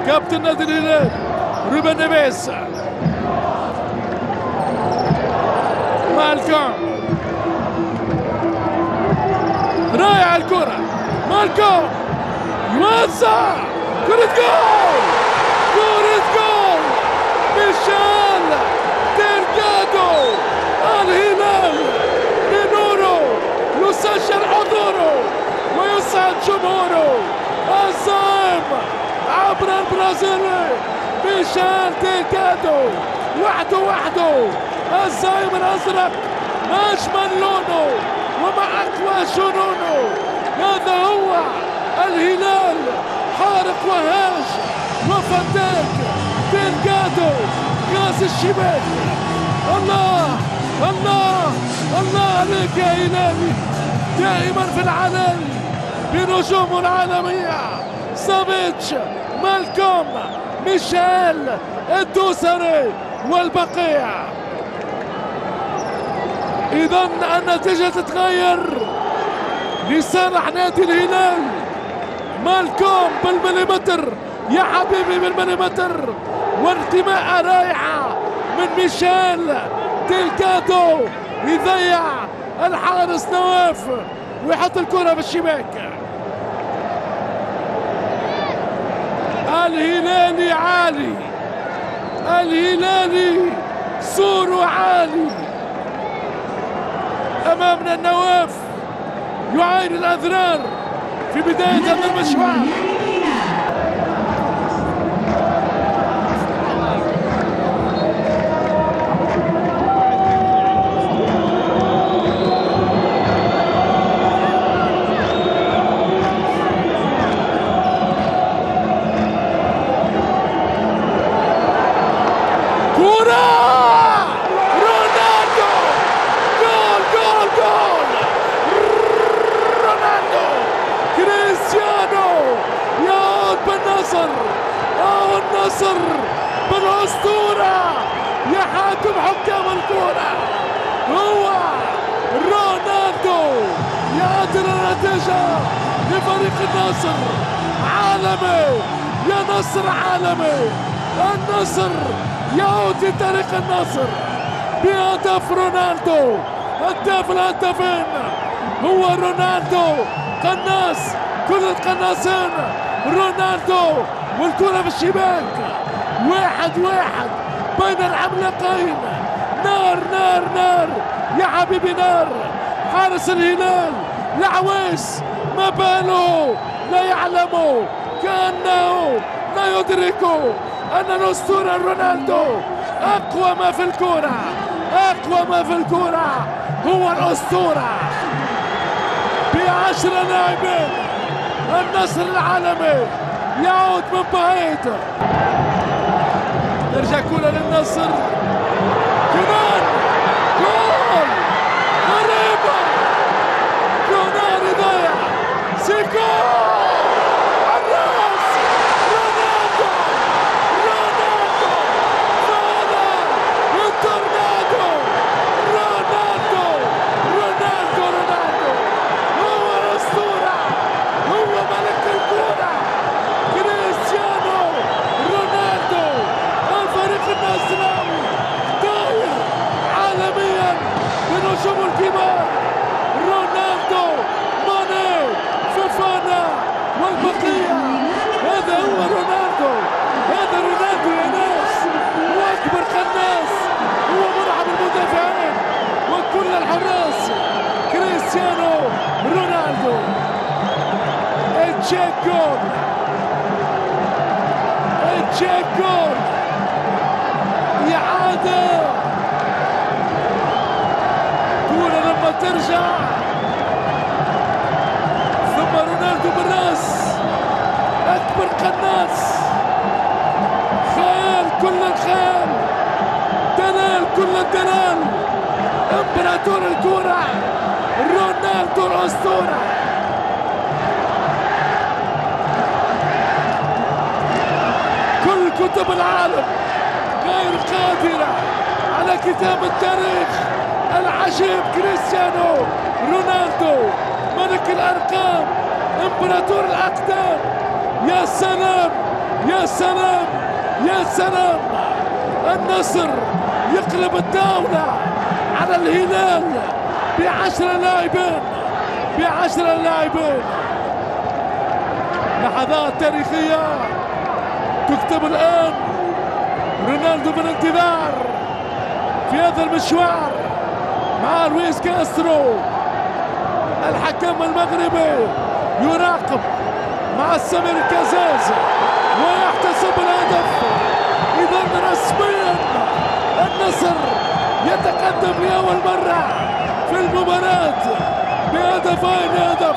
كابتن نادي الهلال روبن نيفيز. مالكوم رايع الكرة، مالكوم يوزع كرة جول، كرة جول ميشيل ديلغادو. الهلال بنوره يسجل حضوره ويسعد جمهوره. الزعيم عبر البرازيلي ميشيل ديلغادو وحده الزعيم الازرق اجمل لونه ومع اقوى جنونه. هذا هو الهلال، حارق وهاج وفتاك ديلغادو كاس الشباك. الله الله الله عليك يا هلالي، دائما في العلن بنجومه العالمية. سافيتش، مالكوم، ميشيل الدوسري والبقيع. إذا النتيجة تتغير لصالح نادي الهلال. مالكوم بالمليمتر يا حبيبي، بالمليمتر، وانتماء رائعة من ميشيل ديلغادو يضيع الحارس نواف ويحط الكرة في الشباك. الهلالي عالي، الهلالي سور عالي. أمامنا النواف يعاين الأذرار في بداية هذا المشوار. النصر بالأسطورة يا حاكم حكام الكرة، هو رونالدو يعطي النتيجة لفريق النصر. عالمي يا نصر، عالمي. النصر يعود لطريق النصر بهدف رونالدو، هداف الهدافين هو رونالدو. قناص كل القناصين رونالدو، والكرة في الشباك. 1-1 بين العملاقين. نار نار نار يا حبيبي، نار. حارس الهلال العويس ما باله، لا يعلم، كأنه لا يدرك أن الأسطورة رونالدو أقوى ما في الكرة، أقوى ما في الكرة هو الأسطورة. ب10 لاعبين النصر العالمي يعود من بعيد. ترجع كرة للنصر، كمان جول غريبة، كونان يضيع سيكو الراس. رونالدو، رونالدو فانا التورنادو. رونالدو رونالدو رونالدو هو الأسطورة، هو ملك الكرة. كريستيانو رونالدو الفريق النصراوي طاير عالميا بنجوم الكبار. رونالدو، ماني، فوفانا والبقية. هذا هو رونالدو، هذا رونالدو يا ناس. هو أكبر قناص، هو مرعب المدافعين وكل الحراس. كريستيانو رونالدو. تشيك جول، تشيك جول، إعادة. كورة لما ترجع ثم رونالدو بالراس، أكبر قناص، خيال كل الخيال، دلال كل الدلال، إمبراطور الكورة رونالدو الأسطورة. كل كتب العالم غير قادرة على كتاب التاريخ العجيب. كريستيانو رونالدو ملك الأرقام، إمبراطور الأقدام. يا سلام يا سلام يا سلام، النصر يقلب الدولة على الهلال ب10 لاعبين، ب10 لاعبين. لحظات تاريخية تكتب الآن. رونالدو بالانتظار في هذا المشوار مع لويس كاسترو. الحكم المغربي يراقب مع سمير كازاز ويحتسب الهدف. إذا رسميا النصر يتقدم لأول مرة في المباراة ب2 هدف.